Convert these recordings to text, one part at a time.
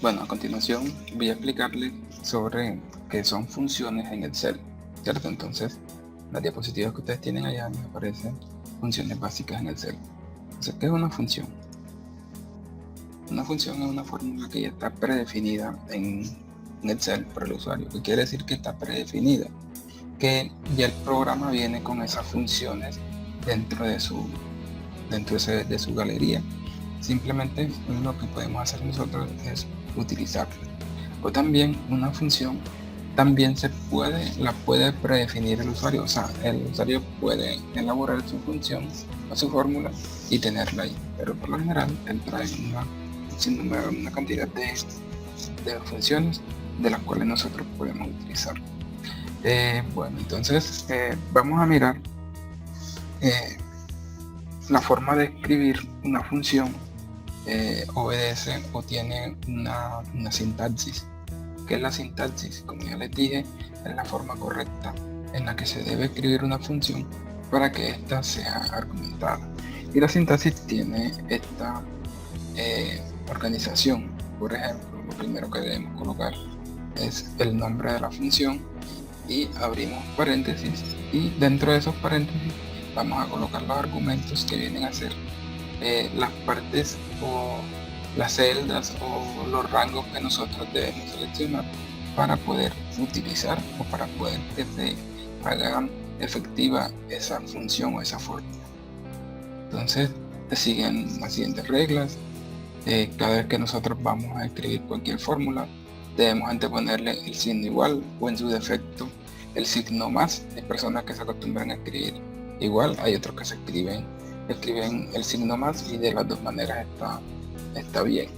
Bueno, a continuación voy a explicarles sobre qué son funciones en Excel, ¿cierto? Entonces, las diapositivas que ustedes tienen allá me aparecen funciones básicas en Excel. Entonces, ¿qué es una función? Una función es una fórmula que ya está predefinida en Excel por el usuario. ¿Qué quiere decir que está predefinida? Que ya el programa viene con esas funciones dentro de su galería. Simplemente lo que podemos hacer nosotros es utilizarla. O también una función también la puede predefinir el usuario, o sea, el usuario puede elaborar su función o su fórmula y tenerla ahí, pero por lo general él trae una cantidad de funciones de las cuales nosotros podemos utilizar. Bueno, entonces vamos a mirar la forma de escribir una función. Obedece o tiene una sintaxis. ¿Qué es la sintaxis? Como ya les dije, es la forma correcta en la que se debe escribir una función para que ésta sea argumentada. Y la sintaxis tiene esta organización. Por ejemplo, lo primero que debemos colocar es el nombre de la función y abrimos paréntesis, y dentro de esos paréntesis vamos a colocar los argumentos que vienen a ser las partes o las celdas o los rangos que nosotros debemos seleccionar para poder utilizar o para poder que se haga efectiva esa función o esa fórmula. Entonces se siguen las siguientes reglas. Cada vez que nosotros vamos a escribir cualquier fórmula, debemos anteponerle el signo igual o en su defecto el signo más. Hay personas que se acostumbran a escribir igual, hay otros que escriben el signo más, y de las dos maneras está bien.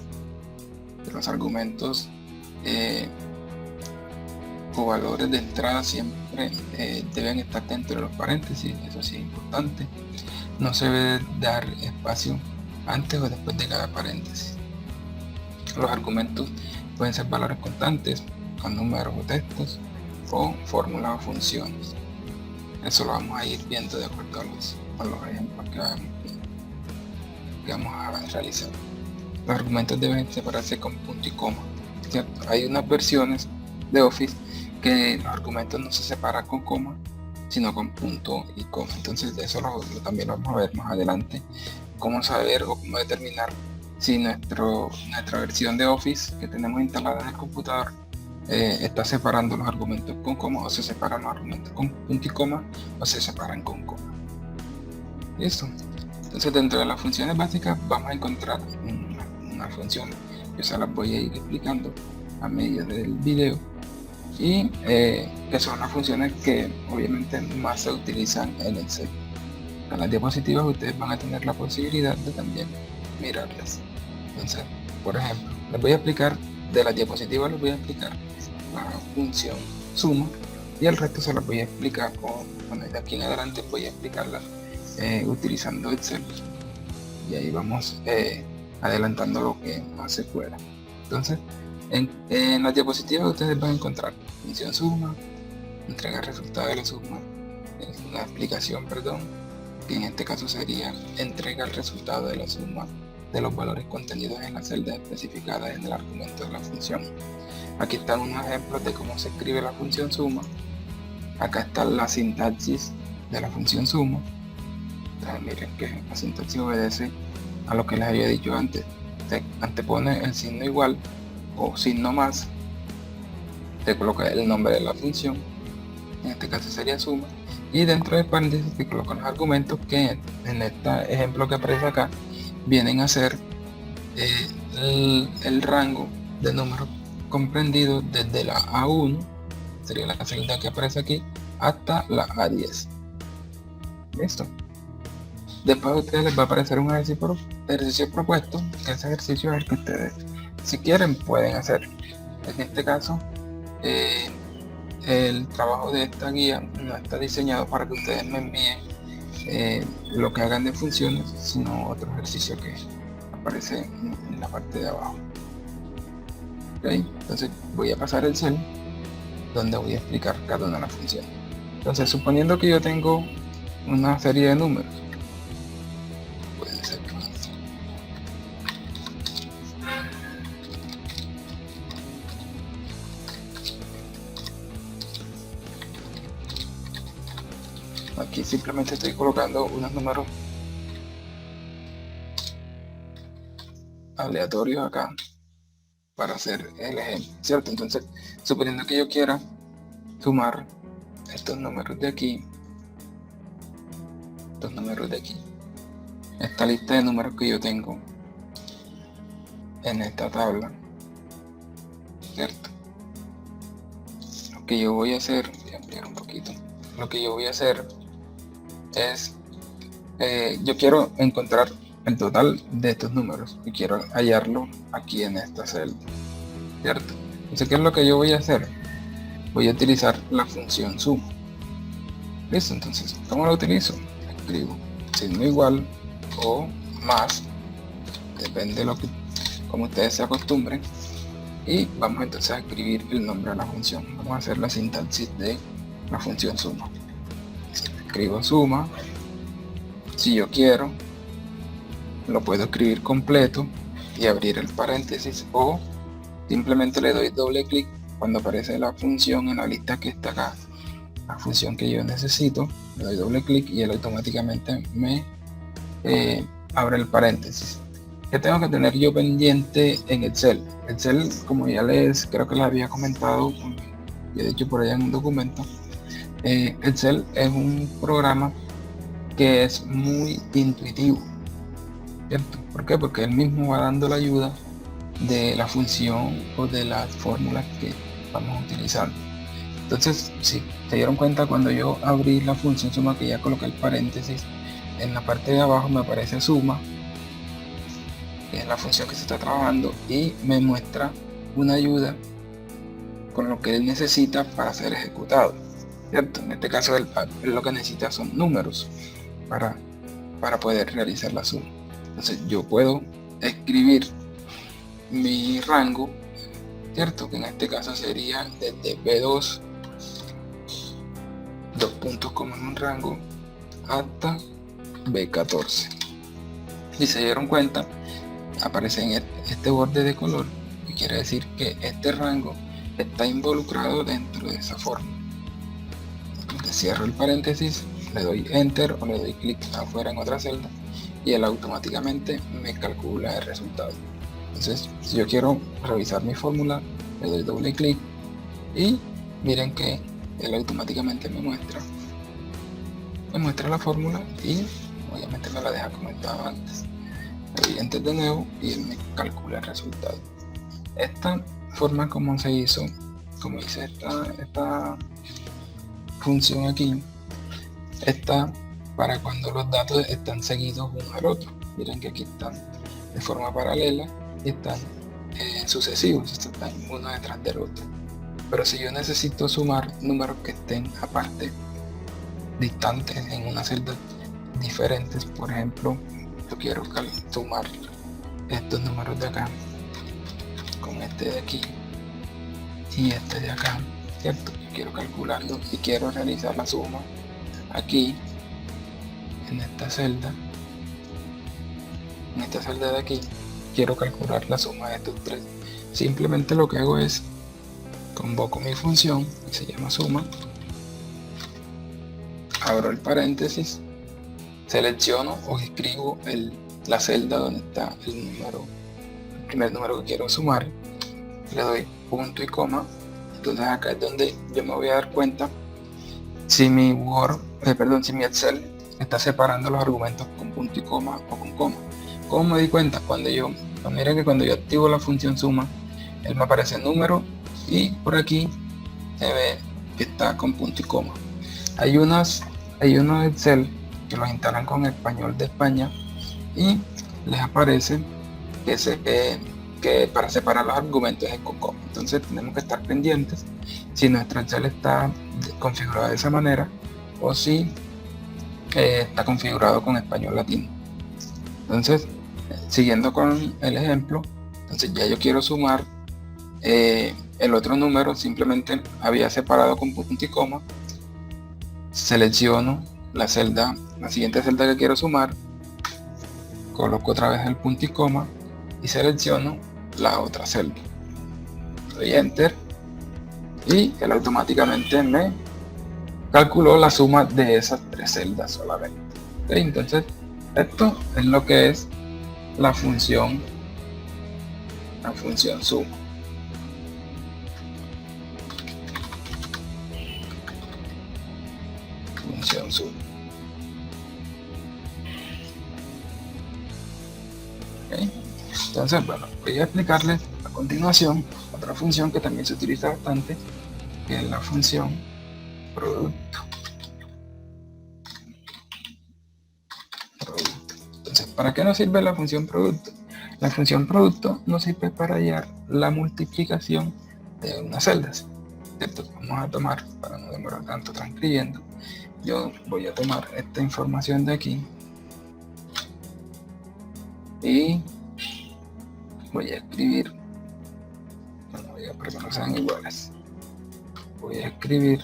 Los argumentos o valores de entrada siempre deben estar dentro de los paréntesis, eso sí es importante. No se debe dar espacio antes o después de cada paréntesis. Los argumentos pueden ser valores constantes, con números o textos, o fórmulas o funciones. Eso lo vamos a ir viendo de acuerdo a los ejemplos que vamos a realizar. Los argumentos deben separarse con punto y coma, ¿cierto? Hay unas versiones de Office que los argumentos no se separan con coma, sino con punto y coma. Entonces de eso también lo vamos a ver más adelante, cómo saber o cómo determinar si nuestra versión de Office que tenemos instalada en el computador está separando los argumentos con coma, o se separan los argumentos con punto y coma, o se separan con coma. Listo. Entonces dentro de las funciones básicas vamos a encontrar una función. Yo se las voy a ir explicando a medida del video, y que son las funciones que obviamente más se utilizan en Excel. En las diapositivas ustedes van a tener la posibilidad de también mirarlas. Entonces, por ejemplo, les voy a explicar de las diapositivas, les voy a explicar la función suma, y el resto se los voy a explicar, de aquí en adelante voy a explicarlas utilizando Excel, y ahí vamos adelantando lo que más se pueda. Entonces, en las diapositivas ustedes van a encontrar función suma, entrega el resultado de la suma, una explicación, que en este caso sería entrega el resultado de la suma de los valores contenidos en la celda especificada en el argumento de la función. Aquí están unos ejemplos de cómo se escribe la función suma. Acá está la sintaxis de la función suma. Entonces, miren que la sintaxis obedece a lo que les había dicho antes. Se antepone el signo igual o signo más, se coloca el nombre de la función, en este caso sería suma, y dentro de paréntesis se colocan los argumentos que en este ejemplo que aparece acá vienen a ser el rango de números comprendido desde la A1, sería la celda que aparece aquí, hasta la A10. Listo. Después a ustedes les va a aparecer un ejercicio propuesto, que ese ejercicio es el que ustedes, si quieren, pueden hacer. En este caso, el trabajo de esta guía no está diseñado para que ustedes me envíen lo que hagan de funciones, sino otro ejercicio que aparece en la parte de abajo. ¿Okay? Entonces voy a pasar el cel donde voy a explicar cada una de las funciones. Entonces, suponiendo que yo tengo una serie de números, puede ser Aquí simplemente estoy colocando unos números aleatorios acá para hacer el ejemplo, ¿cierto? Entonces, suponiendo que yo quiera sumar estos números de aquí, esta lista de números que yo tengo en esta tabla, ¿cierto? Lo que yo voy a hacer, voy a ampliar un poquito, lo que yo voy a hacer es, yo quiero encontrar el total de estos números y quiero hallarlo aquí en esta celda, ¿cierto? Entonces, ¿qué es lo que yo voy a hacer? Voy a utilizar la función suma. ¿Listo? Entonces, ¿cómo lo utilizo? Escribo signo igual o más, depende de como ustedes se acostumbren, y vamos entonces a escribir el nombre de la función. Vamos a hacer la sintaxis de la función suma. Escribo suma. Si yo quiero, lo puedo escribir completo y abrir el paréntesis, o simplemente le doy doble clic cuando aparece la función en la lista que está acá, la función que yo necesito, le doy doble clic y él automáticamente me abre el paréntesis. ¿Qué tengo que tener yo pendiente en Excel? Excel, como ya creo que les había comentado, y de hecho por allá en un documento, Excel es un programa que es muy intuitivo, ¿cierto? ¿Por qué? Porque él mismo va dando la ayuda de la función o de las fórmulas que vamos a utilizar. Entonces, si se dieron cuenta, cuando yo abrí la función suma, que ya coloqué el paréntesis, en la parte de abajo me aparece suma, que es la función que se está trabajando, y me muestra una ayuda con lo que él necesita para ser ejecutado, ¿cierto? En este caso él lo que necesita son números para poder realizar la suma. Entonces yo puedo escribir mi rango, ¿cierto? Que en este caso sería desde B2, 2 puntos como en un rango, hasta B14. Si se dieron cuenta, aparece en este borde de color, que quiere decir que este rango está involucrado dentro de esa forma. Entonces, cierro el paréntesis, le doy enter o le doy clic afuera en otra celda y él automáticamente me calcula el resultado. Entonces, si yo quiero revisar mi fórmula, le doy doble clic y miren que él automáticamente me muestra la fórmula y obviamente me la deja como estaba antes. Le doy enter de nuevo y él me calcula el resultado. Esta forma como hice esta función aquí, está para cuando los datos están seguidos uno al otro. Miren que aquí están de forma paralela y están sucesivos, están uno detrás del otro. Pero si yo necesito sumar números que estén aparte, distantes en una celda diferentes, por ejemplo, yo quiero sumar estos números de acá con este de aquí y este de acá, ¿cierto? Yo quiero calcularlo y quiero realizar la suma aquí en esta celda de aquí. Quiero calcular la suma de estos tres. Simplemente lo que hago es convoco mi función que se llama suma, abro el paréntesis, selecciono o escribo la celda donde está el primer número que quiero sumar, le doy punto y coma. Entonces acá es donde yo me voy a dar cuenta si mi si mi Excel está separando los argumentos con punto y coma o con coma. ¿Cómo me di cuenta? Miren que cuando yo activo la función suma, él me aparece el número y por aquí se ve que está con punto y coma. Hay unos Excel que los instalan con español de España y les aparece que para separar los argumentos es con coma. Entonces tenemos que estar pendientes si nuestro Excel está configurado de esa manera o si está configurado con español latino. Entonces, siguiendo con el ejemplo, entonces ya yo quiero sumar el otro número, simplemente había separado con punto y coma, selecciono la siguiente celda que quiero sumar, coloco otra vez el punto y coma y selecciono la otra celda, doy enter y él automáticamente me calculó la suma de esas tres celdas solamente. ¿Okay? Entonces, esto es lo que es la función suma. Función suma. ¿Okay? Entonces, bueno, voy a explicarles a continuación otra función que también se utiliza bastante, que es la función producto. Entonces, ¿para qué nos sirve la función producto? La función producto nos sirve para hallar la multiplicación de unas celdas. Entonces, vamos a tomar, para no demorar tanto transcribiendo, yo voy a tomar esta información de aquí y voy a escribir, bueno, para que no sean iguales, voy a escribir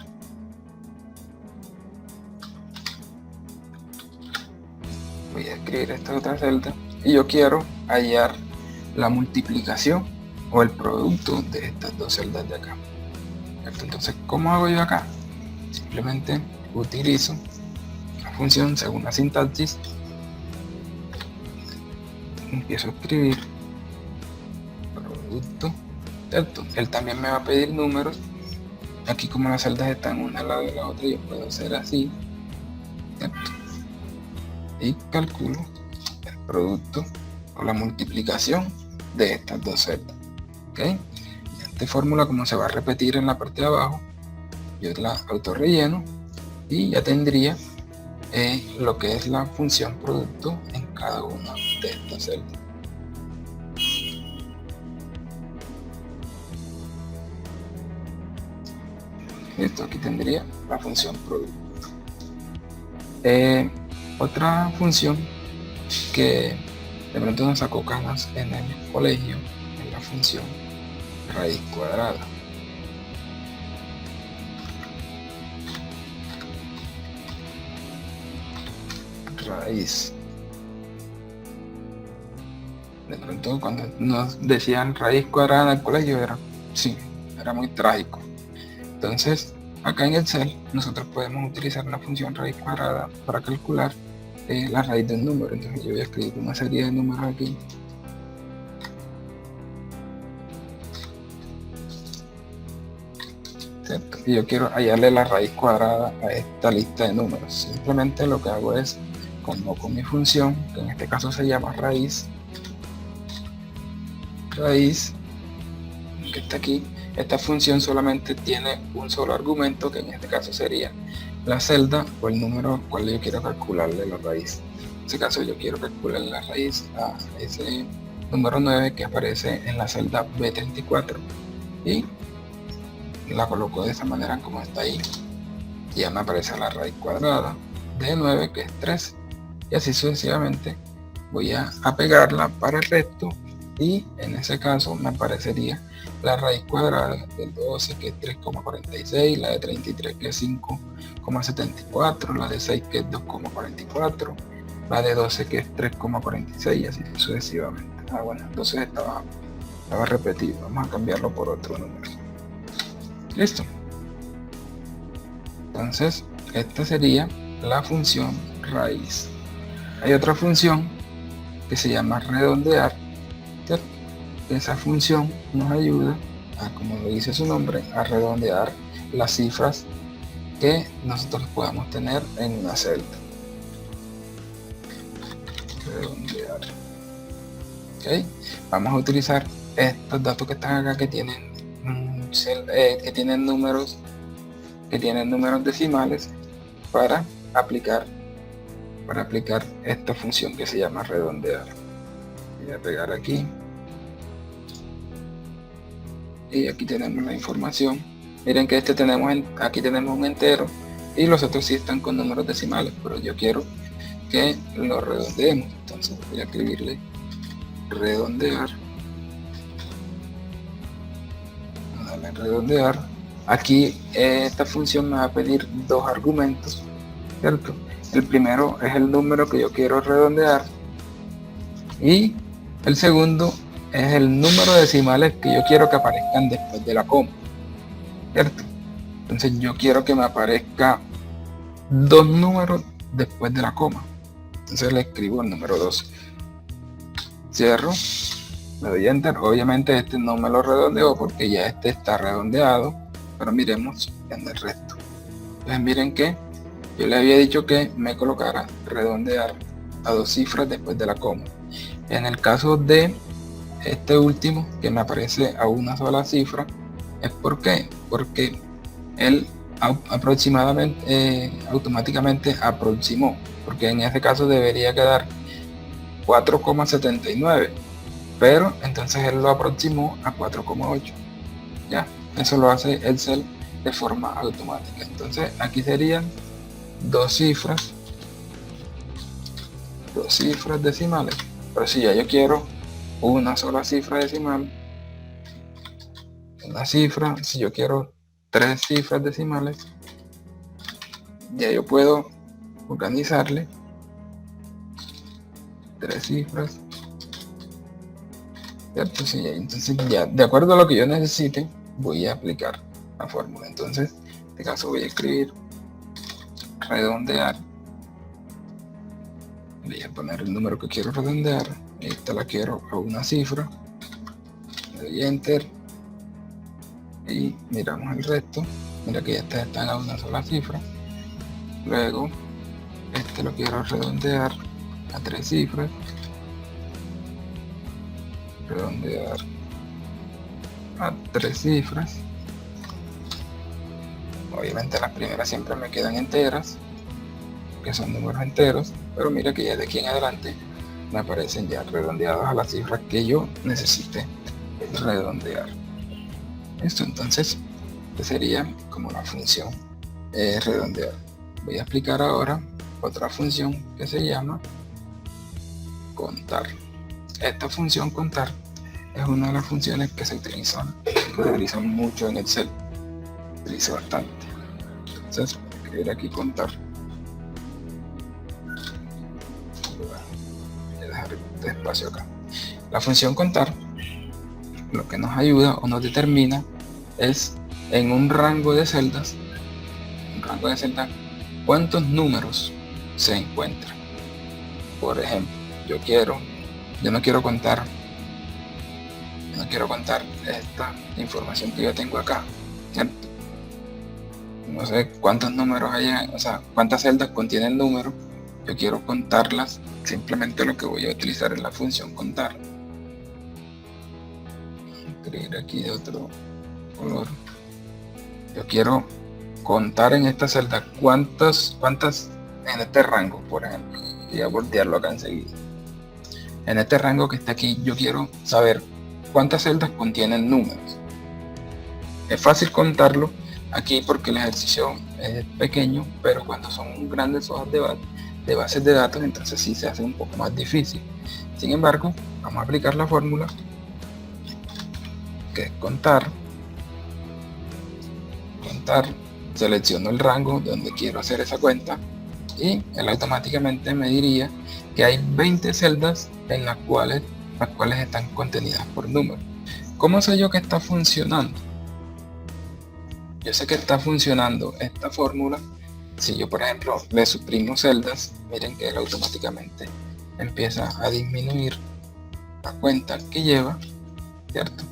esta otra celda y yo quiero hallar la multiplicación o el producto de estas dos celdas de acá. Entonces, ¿cómo hago yo acá? Simplemente utilizo la función según la sintaxis, empiezo a escribir producto, ¿cierto? Él también me va a pedir números. Aquí, como las celdas están una al lado de la otra, yo puedo hacer así, ¿cierto? Y calculo el producto o la multiplicación de estas dos celdas. ¿Okay? Y esta fórmula, como se va a repetir en la parte de abajo, yo la autorrelleno y ya tendría lo que es la función producto en cada una de estas celdas. Esto aquí tendría la función producto. Otra función que de pronto nos sacó canas en el colegio es la función raíz cuadrada. Raíz. De pronto, cuando nos decían raíz cuadrada en el colegio, era muy trágico. Entonces, acá en Excel nosotros podemos utilizar la función raíz cuadrada para calcular la raíz de un número. Entonces yo voy a escribir una serie de números aquí. ¿Cierto? Y yo quiero hallarle la raíz cuadrada a esta lista de números. Simplemente lo que hago es convoco mi función, que en este caso se llama raíz, que está aquí. Esta función solamente tiene un solo argumento, que en este caso sería la celda o el número al cual yo quiero calcularle la raíz. En este caso yo quiero calcular la raíz a ese número 9 que aparece en la celda B34 y la coloco de esa manera como está ahí. Ya me aparece la raíz cuadrada de 9, que es 3, y así sucesivamente. Voy a pegarla para el resto y en ese caso me aparecería la raíz cuadrada del 12, que es 3,46, la de 33, que es 5,74, la de 6, que es 2,44, la de 12, que es 3,46, y así sucesivamente. Bueno, entonces estaba repetido. Vamos a cambiarlo por otro número. Listo. Entonces, esta sería la función raíz. Hay otra función que se llama redondear. Esa función nos ayuda a, como lo dice su nombre, a redondear las cifras que nosotros podamos tener en una celda. Redondear. ¿Okay? Vamos a utilizar estos datos que están acá, que tienen números decimales, para aplicar esta función que se llama redondear. Voy a pegar aquí. Y aquí tenemos la información. Miren que aquí tenemos un entero y los otros sí están con números decimales, pero yo quiero que lo redondeemos. Entonces voy a escribirle redondear. Voy a darle redondear. Aquí esta función me va a pedir dos argumentos, ¿cierto? El primero es el número que yo quiero redondear y el segundo es el número de decimales que yo quiero que aparezcan después de la coma, ¿cierto? Entonces yo quiero que me aparezca dos números después de la coma. Entonces le escribo el número 2. Cierro, le doy enter. Obviamente este no me lo redondeo porque ya este está redondeado, pero miremos en el resto. Entonces miren que yo le había dicho que me colocara redondear a 2 cifras después de la coma. En el caso de este último que me aparece a una sola cifra, es porque él automáticamente aproximó, porque en ese caso debería quedar 4,79, pero entonces él lo aproximó a 4,8. Ya, eso lo hace Excel de forma automática. Entonces aquí serían dos cifras decimales, pero si ya yo quiero una sola cifra decimal, una cifra, si yo quiero 3 cifras decimales, ya yo puedo organizarle 3 cifras, ¿cierto? Sí, entonces ya, de acuerdo a lo que yo necesite, voy a aplicar la fórmula. Entonces, en este caso voy a escribir redondear, voy a poner el número que quiero redondear, esta la quiero a una cifra, le doy enter y miramos el resto. Mira que estas están a una sola cifra. Luego este lo quiero redondear a 3 cifras, redondear a 3 cifras. Obviamente las primeras siempre me quedan enteras, que son números enteros, pero mira que ya de aquí en adelante me aparecen ya redondeados a las cifras que yo necesite redondear. Esto entonces sería como la función redondear. Voy a explicar ahora otra función que se llama contar. Esta función contar es una de las funciones que se utilizan mucho en Excel. Utilizo bastante. Entonces voy a escribir aquí contar. Voy a dejar este espacio acá. La función contar lo que nos ayuda o nos determina es en un rango de celdas, cuántos números se encuentran. Por ejemplo, yo no quiero contar esta información que yo tengo acá, ¿cierto? No sé cuántos números hay, o sea, cuántas celdas contienen números. Yo quiero contarlas. Simplemente lo que voy a utilizar es la función contar. Escribir aquí de otro color. Yo quiero contar en esta celda cuántas en este rango, por ejemplo. Voy a voltearlo acá enseguida. En este rango que está aquí, yo quiero saber cuántas celdas contienen números. Es fácil contarlo aquí porque el ejercicio es pequeño, pero cuando son grandes hojas de bases de datos, entonces sí se hace un poco más difícil. Sin embargo, vamos a aplicar la fórmula, que es contar, selecciono el rango donde quiero hacer esa cuenta y él automáticamente me diría que hay 20 celdas en las cuales están contenidas por número. ¿Cómo sé yo que está funcionando? Yo sé que está funcionando esta fórmula si yo, por ejemplo, le suprimo celdas. Miren que él automáticamente empieza a disminuir la cuenta que lleva, ¿cierto?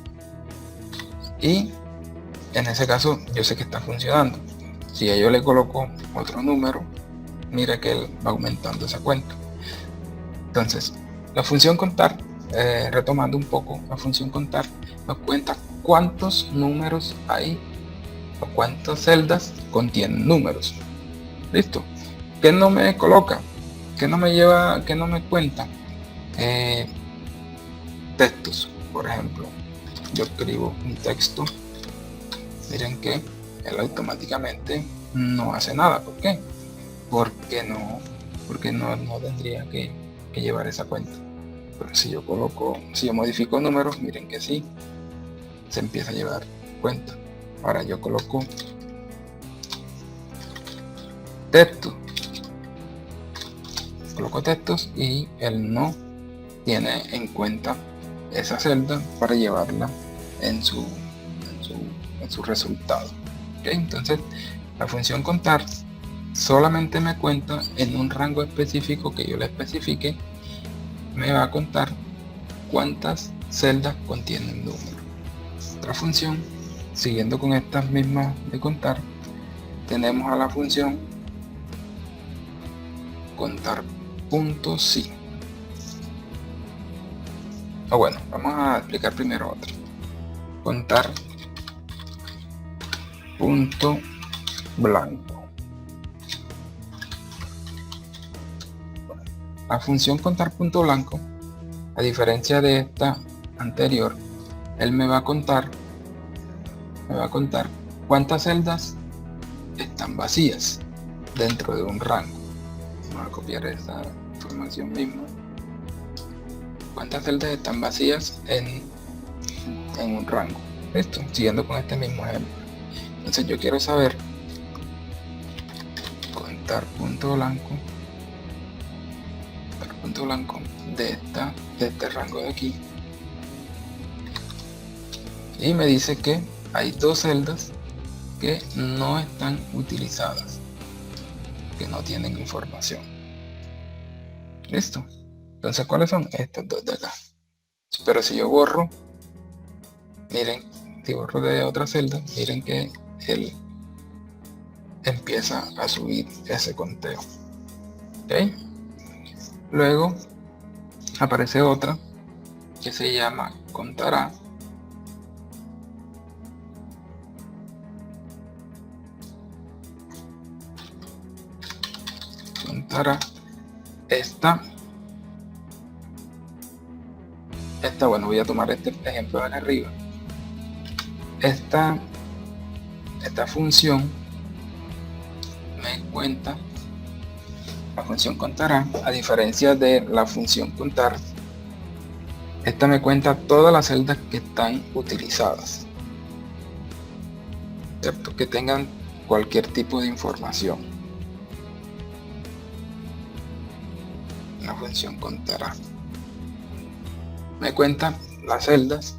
Y en ese caso yo sé que está funcionando. Si yo le coloco otro número, mira que él va aumentando esa cuenta. Entonces, la función contar, retomando un poco, la función contar nos cuenta cuántos números hay o cuántas celdas contienen números. ¿Listo? ¿Qué no me coloca? ¿Qué no me lleva? ¿Qué no me cuenta? Textos, por ejemplo. Yo escribo un texto. Miren que él automáticamente no hace nada. ¿Por qué? Porque no tendría que llevar esa cuenta. Pero si yo modifico números, miren que sí, se empieza a llevar cuenta. Ahora yo coloco textos y él no tiene en cuenta esa celda para llevarla en su resultado. ¿Okay? Entonces la función contar solamente me cuenta en un rango específico que yo le especifique, me va a contar cuántas celdas contiene el número. Otra función, siguiendo con estas mismas de contar, tenemos a la función contar punto sí. Bueno, vamos a explicar primero otra. Contar punto blanco. La función contar punto blanco, a diferencia de esta anterior, él me va a contar cuántas celdas están vacías dentro de un rango. Vamos a copiar esta información misma. Cuántas celdas están vacías en un rango. Esto, siguiendo con este mismo ejemplo. Entonces yo quiero saber contar punto blanco de este rango de aquí, y me dice que hay dos celdas que no están utilizadas, que no tienen información. Listo. Entonces, ¿cuáles son? Estas dos de acá. Pero si yo borro, miren, si borro de otra celda, miren que él empieza a subir ese conteo. ¿Ok? Luego aparece otra que se llama contará. Esta, bueno, voy a tomar este ejemplo de arriba. Esta función me cuenta, la función contará, a diferencia de la función contar, esta me cuenta todas las celdas que están utilizadas, ¿cierto? Que tengan cualquier tipo de información. La función contará me cuenta las celdas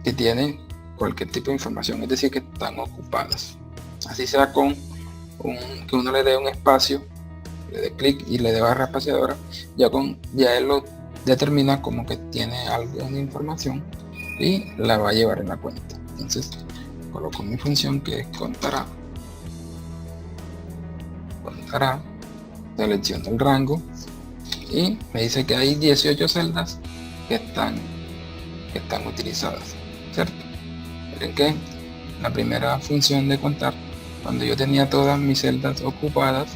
que tienen cualquier tipo de información, es decir, que están ocupadas, así sea con que uno le dé un espacio, le dé clic y le dé barra espaciadora, ya él lo determina como que tiene algo de información y la va a llevar en la cuenta. Entonces coloco mi función que es contará, selecciono el rango y me dice que hay 18 celdas que están utilizadas, ¿cierto? Miren que la primera función de contar, cuando yo tenía todas mis celdas ocupadas,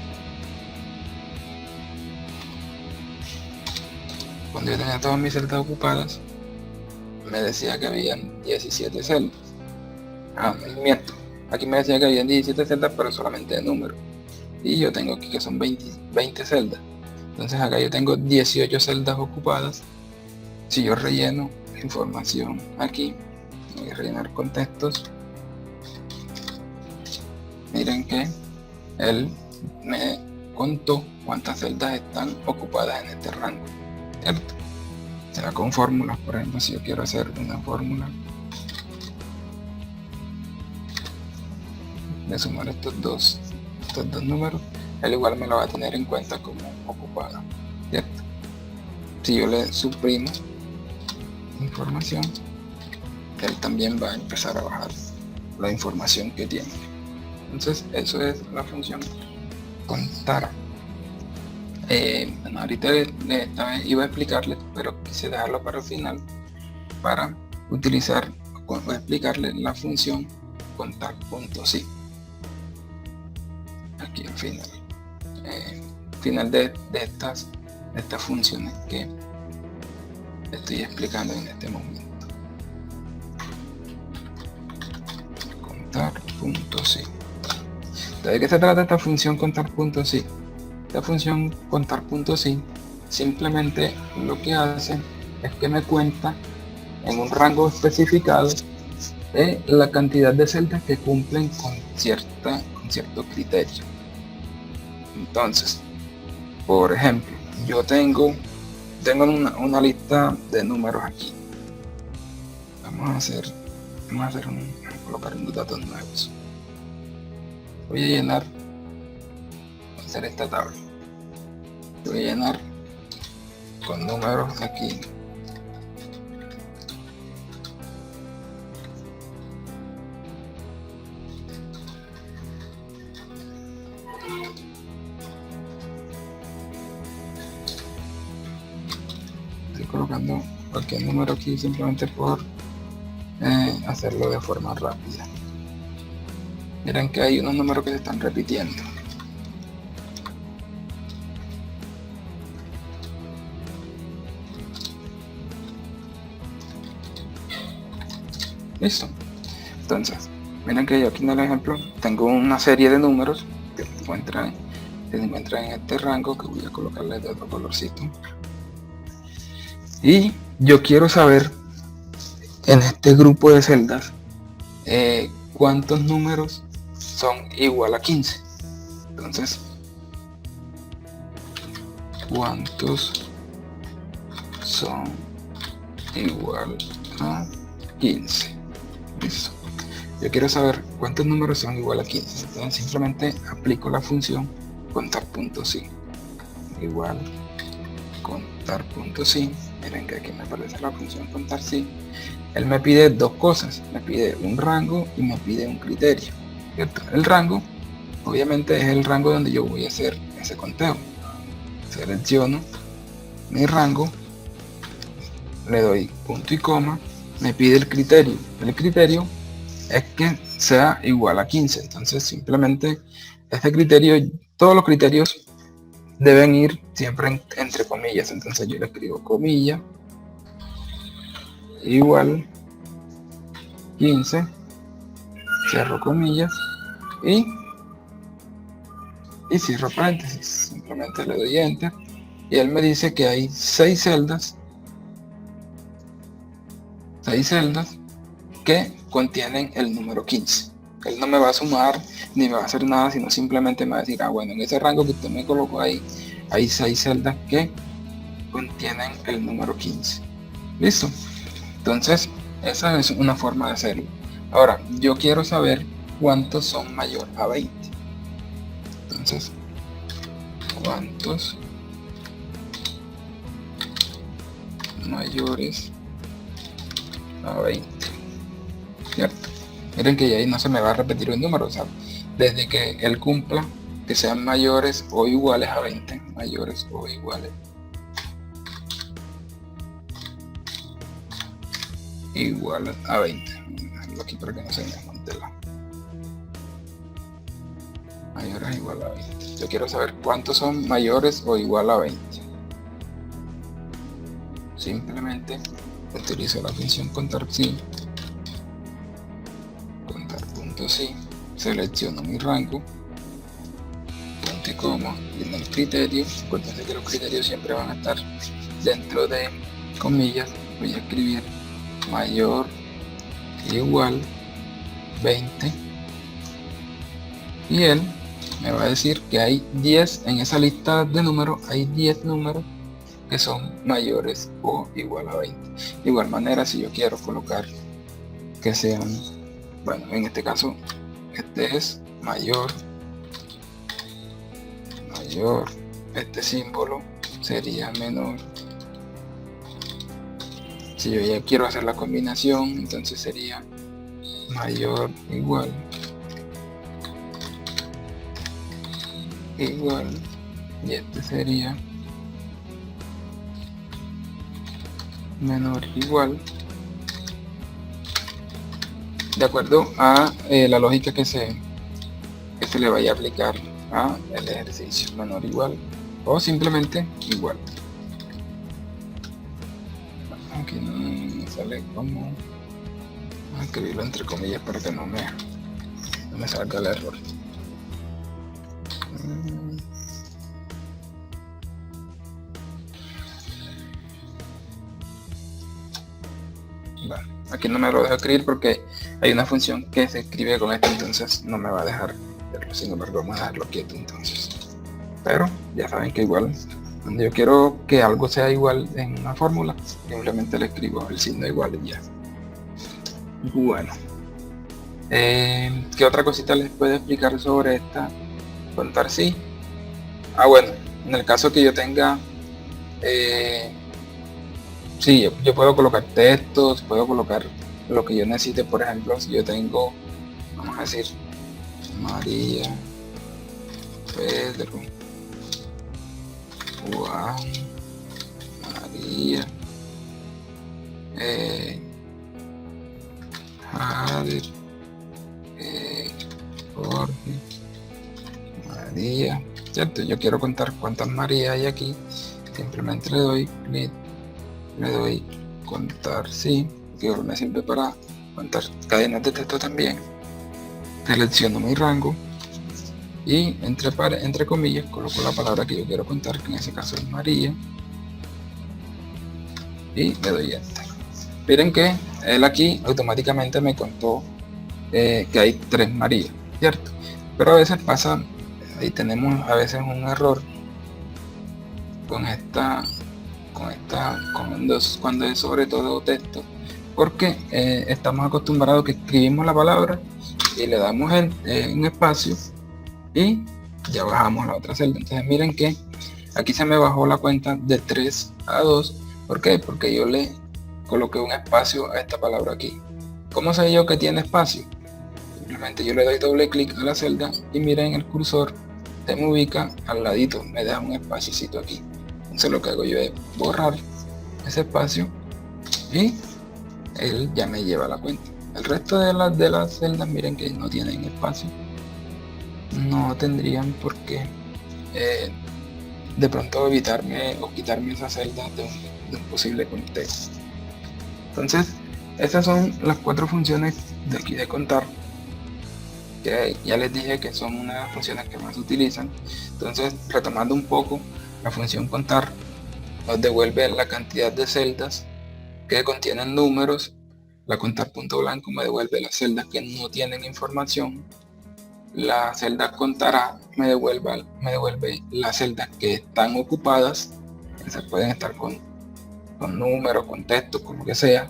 me decía que habían 17 celdas. Miento, aquí me decía que habían 17 celdas, pero solamente de número, y yo tengo aquí que son 20 celdas. Entonces acá yo tengo 18 celdas ocupadas. Si yo relleno información aquí, voy a rellenar contextos, miren que él me contó cuántas celdas están ocupadas en este rango, ¿cierto? Será con fórmulas. Por ejemplo, si yo quiero hacer una fórmula de sumar estos dos números, él igual me lo va a tener en cuenta como ocupada, ¿cierto? Si yo le suprimo información, él también va a empezar a bajar la información que tiene. Entonces eso es la función contar. Bueno, ahorita iba a explicarles, pero quise dejarlo para el final para utilizar o explicarles la función contar punto sí. Aquí al final de estas funciones que estoy explicando en este momento. Contar punto sí. ¿De qué se trata esta función contar punto sí? Esta función contar punto sí simplemente lo que hace es que me cuenta en un rango especificado la cantidad de celdas que cumplen con cierto criterio. Entonces, por ejemplo, yo tengo una lista de números aquí. Vamos a colocar unos datos nuevos. Voy a llenar hacer esta tabla. Voy a llenar con números aquí. Estoy colocando cualquier número aquí simplemente por hacerlo de forma rápida. Miren que hay unos números que se están repitiendo. Listo. Entonces, miren que yo aquí en el ejemplo tengo una serie de números que se encuentran en este rango, que voy a colocarle de otro colorcito. Y yo quiero saber en este grupo de celdas cuántos números son igual a 15. Entonces, ¿cuántos son igual a 15? Listo. Yo quiero saber cuántos números son igual a 15. Entonces simplemente aplico la función contar.si igual contar.si. Miren que aquí me aparece la función contar.si. Él me pide dos cosas, me pide un rango y me pide un criterio, ¿cierto? El rango obviamente es el rango donde yo voy a hacer ese conteo. Selecciono mi rango, le doy punto y coma, me pide el criterio. El criterio es que sea igual a 15. Entonces simplemente este criterio, todos los criterios deben ir siempre entre comillas. Entonces yo le escribo comilla igual 15, cierro comillas y cierro paréntesis. Simplemente le doy enter y él me dice que hay 6 celdas que contienen el número 15. Él no me va a sumar ni me va a hacer nada, sino simplemente me va a decir, bueno, en ese rango que usted me colocó ahí, hay 6 celdas que contienen el número 15. Listo. Entonces, esa es una forma de hacerlo. Ahora, yo quiero saber cuántos son mayor a 20. Entonces, ¿cuántos mayores a 20? ¿Cierto? Miren que ahí no se me va a repetir el número, o sea, desde que él cumpla que sean mayores o iguales a 20, mayores o iguales a 20. Aquí para que no se me desmantela. Mayores o igual a 20. Yo quiero saber cuántos son mayores o igual a 20. Simplemente utilizo la función contar.si, contar.si, selecciono mi rango, punto y coma, y en el criterio, acuérdense que los criterios siempre van a estar dentro de comillas, voy a escribir mayor igual 20 y él me va a decir que hay 10 en esa lista de números, hay 10 números que son mayores o igual a 20. De igual manera, si yo quiero colocar que sean, bueno, en este caso este es mayor, este símbolo sería menor. Si yo ya quiero hacer la combinación, entonces sería mayor igual y este sería menor igual, de acuerdo a la lógica que se le vaya a aplicar a el ejercicio. Menor igual o simplemente igual. Aquí no me sale como escribirlo entre comillas para que no me salga el error. Bueno, aquí no me lo dejo escribir porque hay una función que se escribe con esto, entonces no me va a dejar verlo. Sin embargo, vamos a dejarlo quieto entonces. Pero ya saben que igual, cuando yo quiero que algo sea igual en una fórmula, simplemente le escribo el signo igual y ya. Bueno, ¿qué otra cosita les puedo explicar sobre esta contar.si? Bueno, en el caso que yo tenga, sí, yo puedo colocar textos, puedo colocar lo que yo necesite. Por ejemplo, si yo tengo, vamos a decir, María, Pedro, Juan, María, Jader, Jorge, María, ¿cierto? Yo quiero contar cuántas María hay aquí. Simplemente le doy clic, le doy contar, sí, que me sirve para contar cadenas de texto también. Selecciono mi rango y entre comillas coloco la palabra que yo quiero contar, que en ese caso es María, y le doy enter. Miren que él aquí automáticamente me contó que hay 3 María, ¿cierto? Pero a veces pasa, ahí tenemos a veces un error cuando es sobre todo texto, porque estamos acostumbrados que escribimos la palabra y le damos un espacio y ya bajamos la otra celda. Entonces miren que aquí se me bajó la cuenta de 3 a 2. ¿Por qué? Porque yo le coloqué un espacio a esta palabra aquí. ¿Cómo sé yo que tiene espacio? Simplemente yo le doy doble clic a la celda y miren el cursor se me ubica al ladito, me deja un espaciocito aquí. Entonces lo que hago yo es borrar ese espacio y él ya me lleva la cuenta. El resto de las celdas, miren que no tienen espacio, no tendrían por qué de pronto evitarme o quitarme esa celda de un posible contexto. Entonces estas son las 4 funciones de aquí de contar, que ya les dije que son una de las funciones que más se utilizan. Entonces, retomando un poco, la función contar nos devuelve la cantidad de celdas que contienen números. La contar punto blanco me devuelve las celdas que no tienen información. La celda contará me devuelve las celdas que están ocupadas. Esas pueden estar con números, con texto, con lo que sea.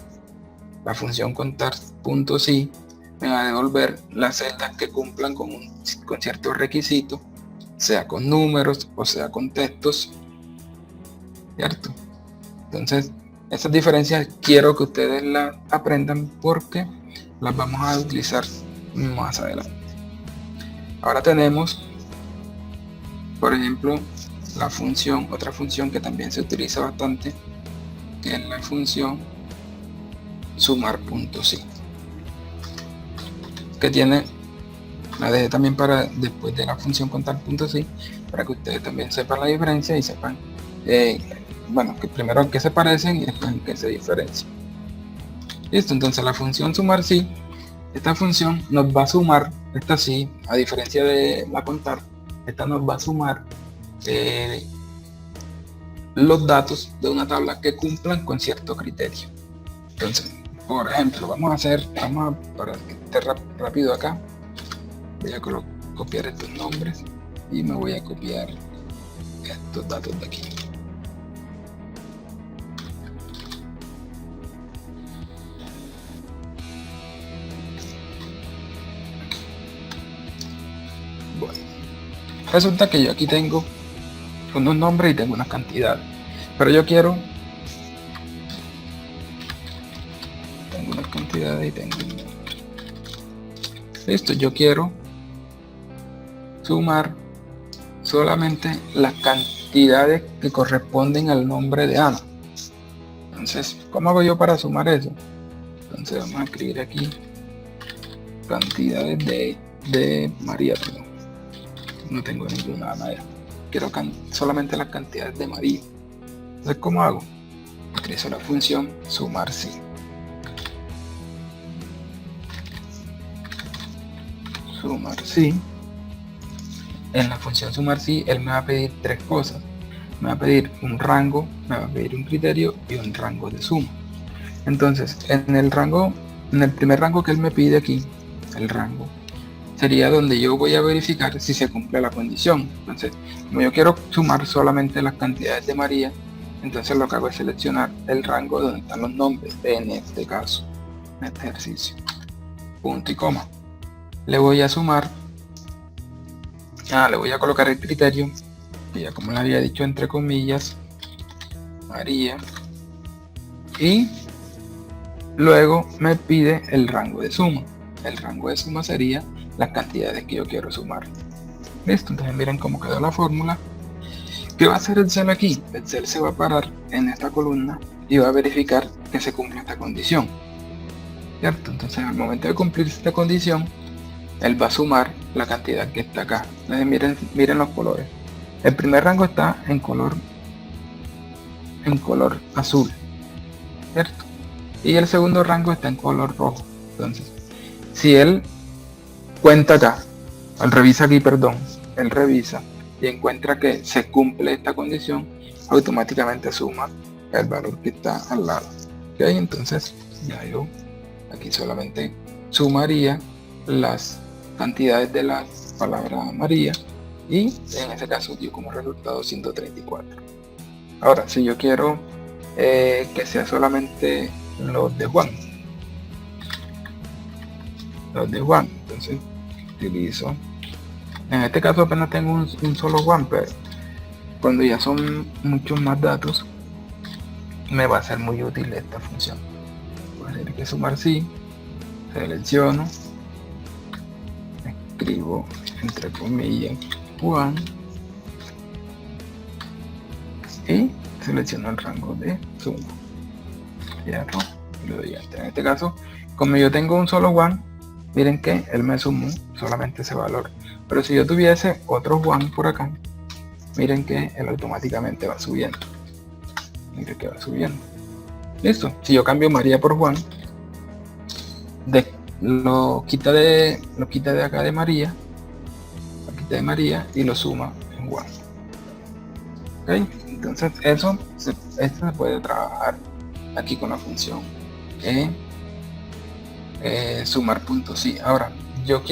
La función contar punto sí me va a devolver las celdas que cumplan con ciertos requisitos, sea con números o sea con textos, ¿cierto? Entonces, esas diferencias quiero que ustedes las aprendan porque las vamos a utilizar más adelante. Ahora tenemos, por ejemplo, otra función que también se utiliza bastante, que es la función sumar punto sí, que tiene, la dejé también para después de la función contar punto sí, para que ustedes también sepan la diferencia y sepan, bueno, que primero en qué se parecen y después en qué se diferencian. Listo, entonces la función sumar sí, esta función nos va a sumar, esta sí, a diferencia de la contar, esta nos va a sumar los datos de una tabla que cumplan con cierto criterio. Entonces, por ejemplo, para que esté rápido acá, voy a copiar estos nombres y me voy a copiar estos datos de aquí. Bueno, resulta que yo aquí tengo unos nombres y tengo unas cantidades, pero yo quiero unas cantidades y tengo un... Listo, yo quiero sumar solamente las cantidades que corresponden al nombre de Ana. Entonces, ¿cómo hago yo para sumar eso? Entonces vamos a escribir aquí cantidades de María, pero no tengo ninguna Ana. Quiero solamente las cantidades de María. Entonces, ¿cómo hago? Utilizo la función sumar sí. Sumar sí. En la función sumar sí, él me va a pedir 3 cosas. Me va a pedir un rango, me va a pedir un criterio y un rango de suma. Entonces, en el primer rango que él me pide aquí, el rango, sería donde yo voy a verificar si se cumple la condición. Entonces, como yo quiero sumar solamente las cantidades de María, entonces lo que hago es seleccionar el rango donde están los nombres, en este caso, en este ejercicio. Punto y coma. Le voy a sumar, le voy a colocar el criterio que ya como le había dicho entre comillas, María, y luego me pide el rango de suma. El rango de suma sería las cantidades que yo quiero sumar. Listo, entonces miren cómo quedó la fórmula. ¿Qué va a hacer el Excel aquí? El Excel se va a parar en esta columna y va a verificar que se cumple esta condición, ¿cierto? Entonces al momento de cumplir esta condición, él va a sumar la cantidad que está acá. Entonces miren los colores. El primer rango está en color azul, ¿cierto? Y el segundo rango está en color rojo. Entonces, si él cuenta acá, él revisa aquí, perdón, él revisa y encuentra que se cumple esta condición, automáticamente suma el valor que está al lado. ¿Ok? Entonces, ya yo aquí solamente sumaría las cantidades de la palabra María y en ese caso dio como resultado 134. Ahora, si yo quiero que sea solamente los de Juan, entonces utilizo, en este caso apenas tengo un solo Juan, pero cuando ya son muchos más datos me va a ser muy útil esta función. Voy a tener que sumar sí, selecciono, escribo entre comillas Juan y selecciono el rango de suma, cierro y le doy enter. En este caso, como yo tengo un solo Juan, miren que él me sumó solamente ese valor, pero si yo tuviese otro Juan por acá, miren que él automáticamente va subiendo. Miren que va subiendo. Listo. Si yo cambio María por Juan, lo quita de acá de María, lo quita de María y lo suma en Juan. ¿Ok? Entonces esto se puede trabajar aquí con la función sumar puntos. Sí. Ahora yo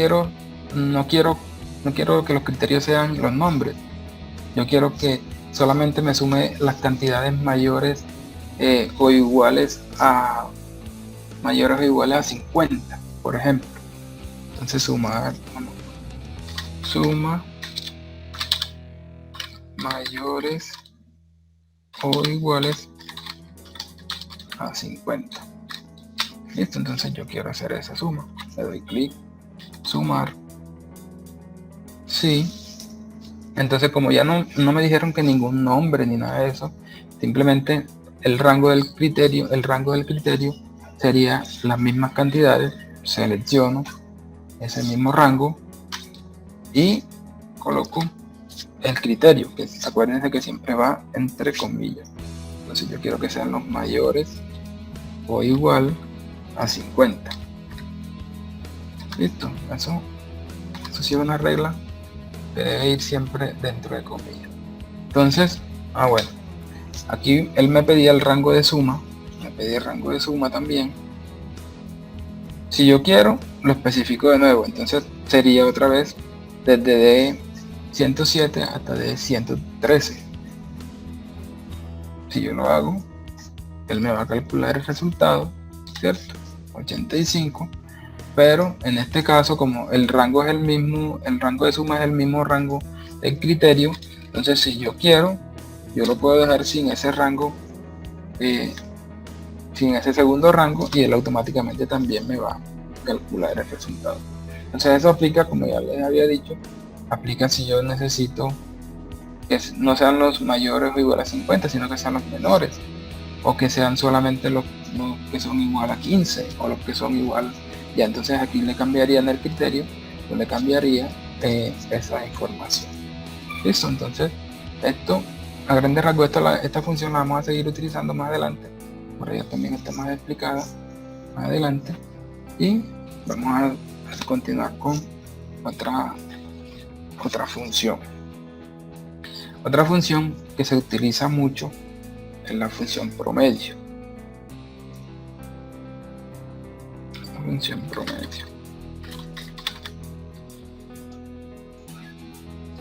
no quiero que los criterios sean los nombres. Yo quiero que solamente me sume las cantidades mayores o iguales a 50, por ejemplo. Entonces suma mayores o iguales a 50. Listo, entonces yo quiero hacer esa suma. Le doy clic, sumar. Sí. Entonces como ya no me dijeron que ningún nombre ni nada de eso, simplemente el rango del criterio sería las mismas cantidades. Selecciono ese mismo rango y coloco el criterio, que acuérdense que siempre va entre comillas. Entonces yo quiero que sean los mayores o igual a 50. Listo, eso sí es una regla que debe ir siempre dentro de comillas. Entonces, bueno, aquí él me pedía el rango de suma, también. Si yo quiero, lo especifico de nuevo, entonces sería otra vez desde D107 hasta D113. Si yo lo hago, él me va a calcular el resultado, ¿cierto? 85. Pero en este caso, como el rango es el mismo, el rango de suma es el mismo rango del criterio, entonces si yo quiero, yo lo puedo dejar sin ese rango, sin ese segundo rango, y él automáticamente también me va a calcular el resultado. Entonces eso aplica, como ya les había dicho, aplica si yo necesito que no sean los mayores o igual a 50, sino que sean los menores, o que sean solamente los que son igual a 15, o los que son igual. Ya, entonces aquí le cambiaría en el criterio, yo le cambiaría esa información. Listo, entonces esto a grandes rasgos, esta función la vamos a seguir utilizando más adelante, por ella también está más explicada más adelante, y vamos a continuar con otra función. Otra función que se utiliza mucho es la función promedio.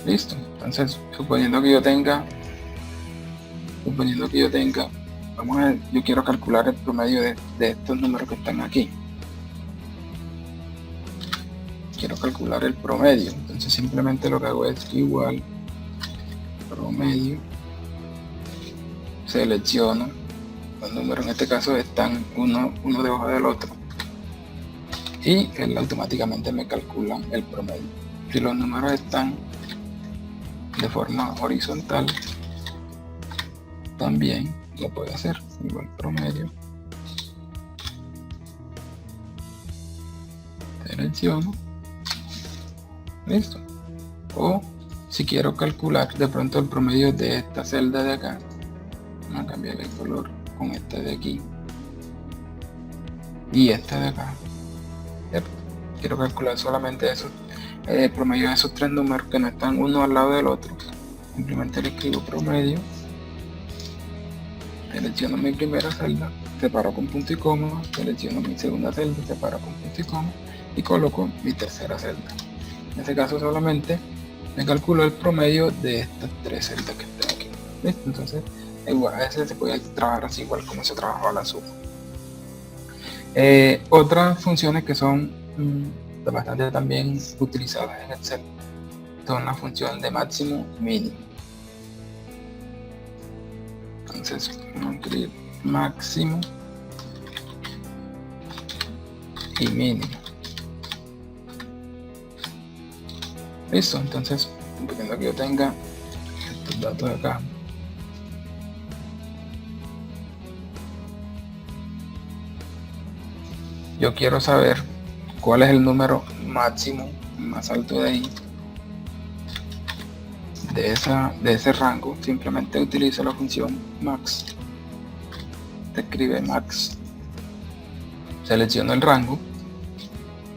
Listo, entonces suponiendo que yo tenga, yo quiero calcular el promedio de estos números que están aquí. Quiero calcular el promedio, entonces simplemente lo que hago es igual promedio, selecciono los números, en este caso están uno debajo del otro, y él automáticamente me calcula el promedio. Si los números están de forma horizontal, también lo puede hacer, igual promedio, selecciono, listo. O si quiero calcular de pronto el promedio de esta celda de acá, vamos a cambiar el color con este de aquí y este de acá. Quiero calcular solamente eso, el promedio de esos tres números que no están uno al lado del otro. Simplemente le escribo promedio, selecciono mi primera celda, separo con punto y coma, selecciono mi segunda celda, separo con punto y coma y coloco mi tercera celda. En este caso solamente me calculo el promedio de estas tres celdas que están aquí. ¿Listo? Entonces igual, a veces se puede trabajar así igual como se trabajaba la suma. Otras funciones que son bastante también utilizadas en Excel son la función de máximo y mínimo. Entonces vamos a escribir máximo y mínimo. Listo, entonces dependiendo que yo tenga estos datos de acá, yo quiero saber cuál es el número máximo más alto de ahí, de ese rango. Simplemente utilizo la función max, te escribe max, selecciono el rango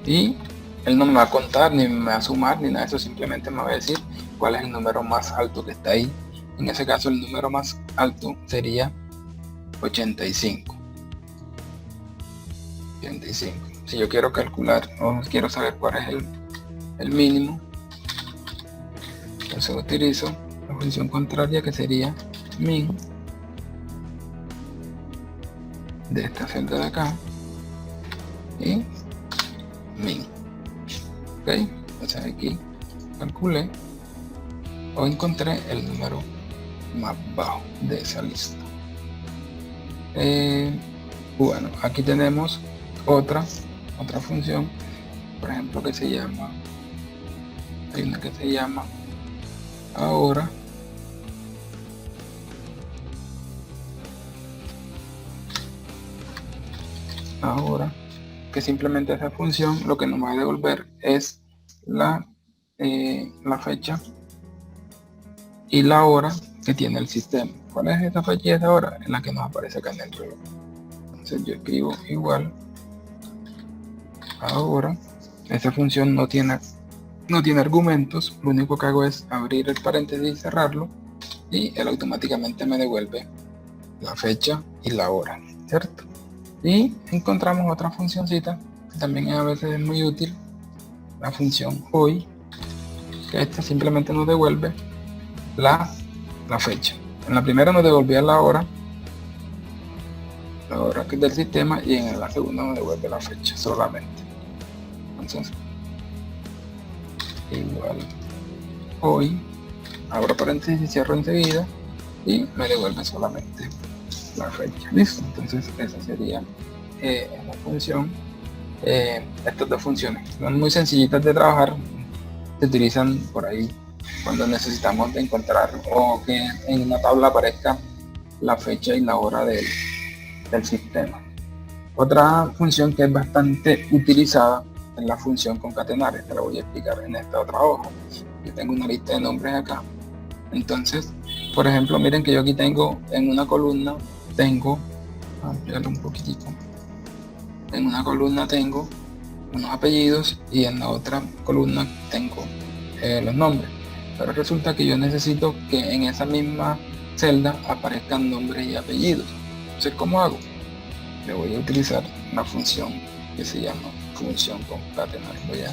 y él no me va a contar ni me va a sumar ni nada de eso, simplemente me va a decir cuál es el número más alto que está ahí. En ese caso el número más alto sería 85. Si yo quiero calcular o quiero saber cuál es el mínimo, entonces utilizo la función contraria, que sería min de esta celda de acá y min. Ok, entonces aquí calculé o encontré el número más bajo de esa lista. Bueno, aquí tenemos otra función, por ejemplo, que se llama, hay una que se llama ahora, que simplemente esa función lo que nos va a devolver es la fecha y la hora que tiene el sistema. ¿Cuál es esa fecha y esa hora? En la que nos aparece acá en el reloj. Entonces yo escribo igual ahora. Esta función no tiene argumentos, lo único que hago es abrir el paréntesis y cerrarlo y él automáticamente me devuelve la fecha y la hora, ¿cierto? Y encontramos otra funcioncita que también a veces es muy útil, la función hoy, que esta simplemente nos devuelve la fecha. En la primera nos devolvía la hora que es del sistema, y en la segunda nos devuelve la fecha solamente. Entonces igual hoy, abro paréntesis y cierro enseguida y me devuelve solamente la fecha. Listo, entonces esa sería la función. Estas dos funciones son muy sencillitas de trabajar, se utilizan por ahí cuando necesitamos de encontrar o que en una tabla aparezca la fecha y la hora del sistema. Otra función que es bastante utilizada es la función concatenar. Esta la voy a explicar en esta otra hoja. Yo tengo una lista de nombres acá. Entonces, por ejemplo, miren que yo aquí tengo en una columna, ampliarlo un poquitito. En una columna tengo unos apellidos y en la otra columna tengo los nombres. Pero resulta que yo necesito que en esa misma celda aparezcan nombres y apellidos. Entonces, ¿cómo hago? Le voy a utilizar una función que se llama función concatenar. Voy a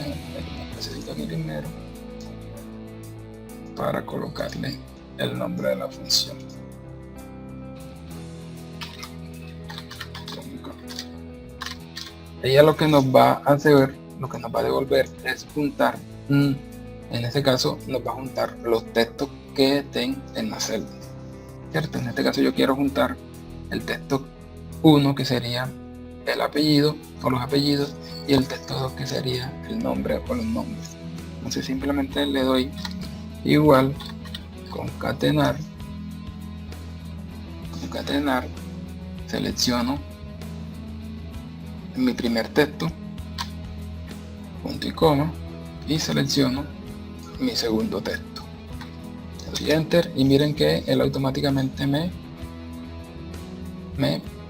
necesito aquí primero para colocarle el nombre de la función. Ella lo que nos va a hacer, lo que nos va a devolver es juntar, en este caso nos va a juntar los textos que estén en la celda, ¿cierto? En este caso yo quiero juntar el texto 1, que sería el apellido o los apellidos, y el texto 2, que sería el nombre o los nombres. Entonces simplemente le doy igual, concatenar, selecciono mi primer texto, punto y coma, y selecciono mi segundo texto. Le doy enter y miren que él automáticamente me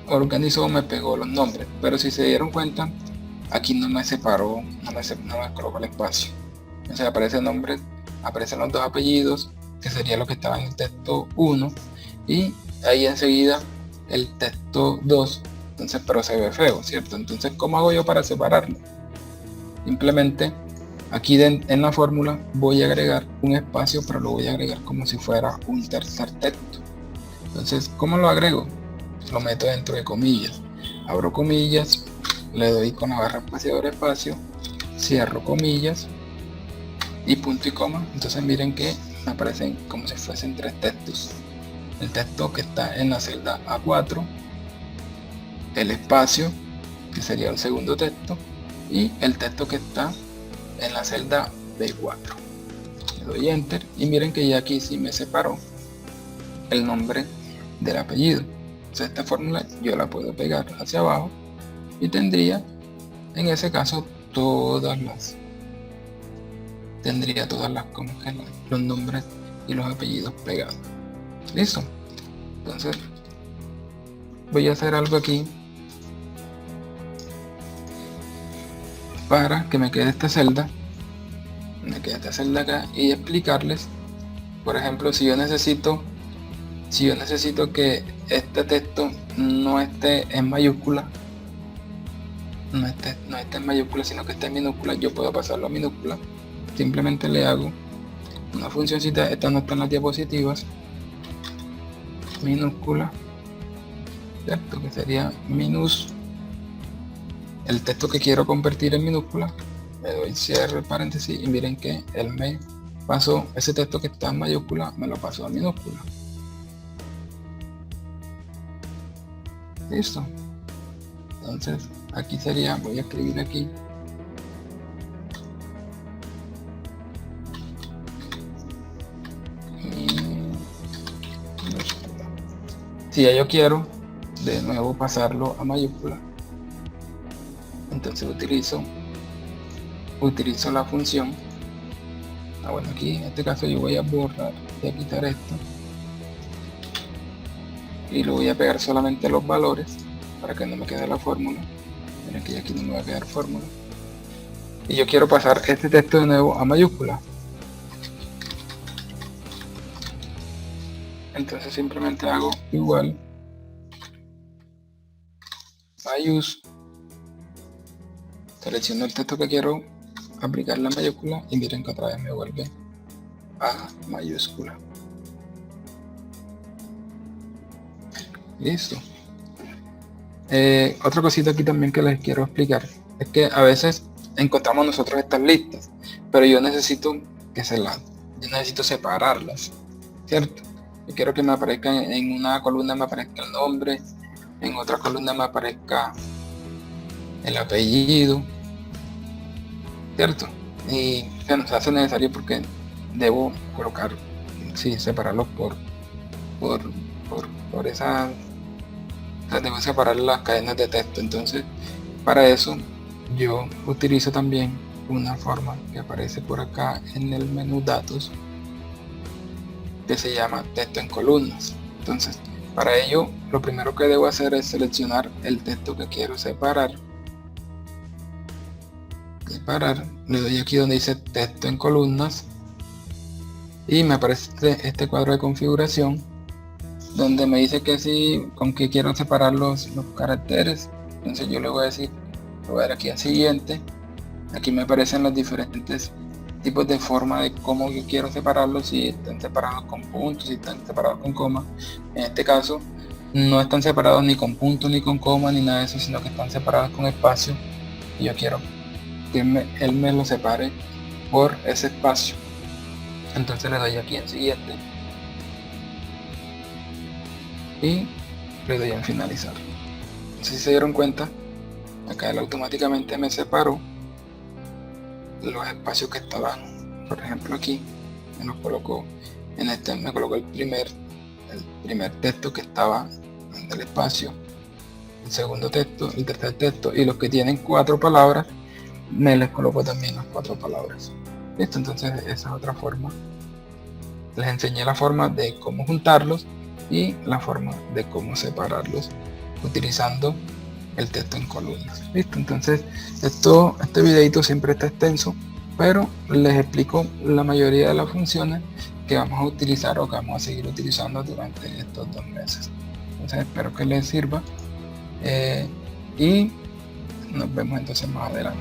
organizó, me pegó los nombres, pero si se dieron cuenta, aquí no me separó, no me colocó el espacio. Entonces aparece el nombre, aparecen los dos apellidos, que sería lo que estaba en el texto 1, y ahí enseguida el texto 2. Entonces, pero se ve feo, ¿cierto? Entonces, ¿cómo hago yo para separarlo? Simplemente aquí en la fórmula voy a agregar un espacio, pero lo voy a agregar como si fuera un tercer texto. Entonces, ¿cómo lo agrego? Lo meto dentro de comillas, abro comillas, le doy con la barra espaciadora espacio, cierro comillas y punto y coma. Entonces miren que me aparecen como si fuesen tres textos: el texto que está en la celda A4, el espacio, que sería el segundo texto, y el texto que está en la celda B4. Le doy enter y miren que ya aquí sí me separó el nombre del apellido. Entonces esta fórmula yo la puedo pegar hacia abajo y tendría en ese caso los nombres y los apellidos pegados. Listo. Entonces voy a hacer algo aquí para que me quede esta celda acá y explicarles. Por ejemplo, si yo necesito que este texto no esté en mayúscula, no esté en mayúscula, sino que esté en minúscula, yo puedo pasarlo a minúscula. Simplemente le hago una funcioncita, esta no está en las diapositivas, minúscula, ¿cierto? Que sería el texto que quiero convertir en minúscula, le doy cierre paréntesis y miren que él me pasó ese texto que está en mayúscula, me lo pasó a minúscula. Listo. Entonces aquí sería, voy a escribir aquí si ya yo quiero de nuevo pasarlo a mayúscula, entonces utilizo la función. Bueno, aquí en este caso yo voy a borrar, voy a quitar esto y lo voy a pegar solamente los valores para que no me quede la fórmula. Miren que aquí no me va a quedar fórmula y yo quiero pasar este texto de nuevo a mayúscula. Entonces simplemente hago igual selecciono el texto que quiero aplicar la mayúscula y miren que otra vez me vuelve a mayúscula. Listo. Otra cosita aquí también que les quiero explicar es que a veces encontramos nosotros estas listas, pero yo necesito separarlas, ¿cierto? Yo quiero que me aparezca en una columna me aparezca el nombre, en otra columna me aparezca el apellido, ¿cierto? Y se nos hace necesario porque debo colocar, separarlos por esa, debo separar las cadenas de texto. Entonces para eso yo utilizo también una forma que aparece por acá en el menú datos, que se llama texto en columnas. Entonces para ello lo primero que debo hacer es seleccionar el texto que quiero separar, le doy aquí donde dice texto en columnas y me aparece este cuadro de configuración donde me dice que con qué quiero separar los caracteres. Entonces yo le voy a decir, voy a dar aquí a siguiente. Aquí me aparecen los diferentes tipos de forma de cómo yo quiero separarlos, si están separados con puntos, si están separados con coma. En este caso no están separados ni con puntos ni con coma ni nada de eso, sino que están separados con espacio y yo quiero que él me lo separe por ese espacio. Entonces le doy aquí en siguiente y le doy en finalizar. No sé si se dieron cuenta, acá él automáticamente me separó los espacios que estaban, por ejemplo aquí me los colocó me colocó el primer texto que estaba en el espacio, el segundo texto, el tercer texto, y los que tienen 4 palabras me les colocó también las 4 palabras. ¿Listo? Entonces esa es otra forma. Les enseñé la forma de cómo juntarlos y la forma de cómo separarlos utilizando el texto en columnas. ¿Listo? Entonces este videito siempre está extenso, pero les explico la mayoría de las funciones que vamos a utilizar o que vamos a seguir utilizando durante estos 2 meses. Entonces espero que les sirva y nos vemos entonces más adelante.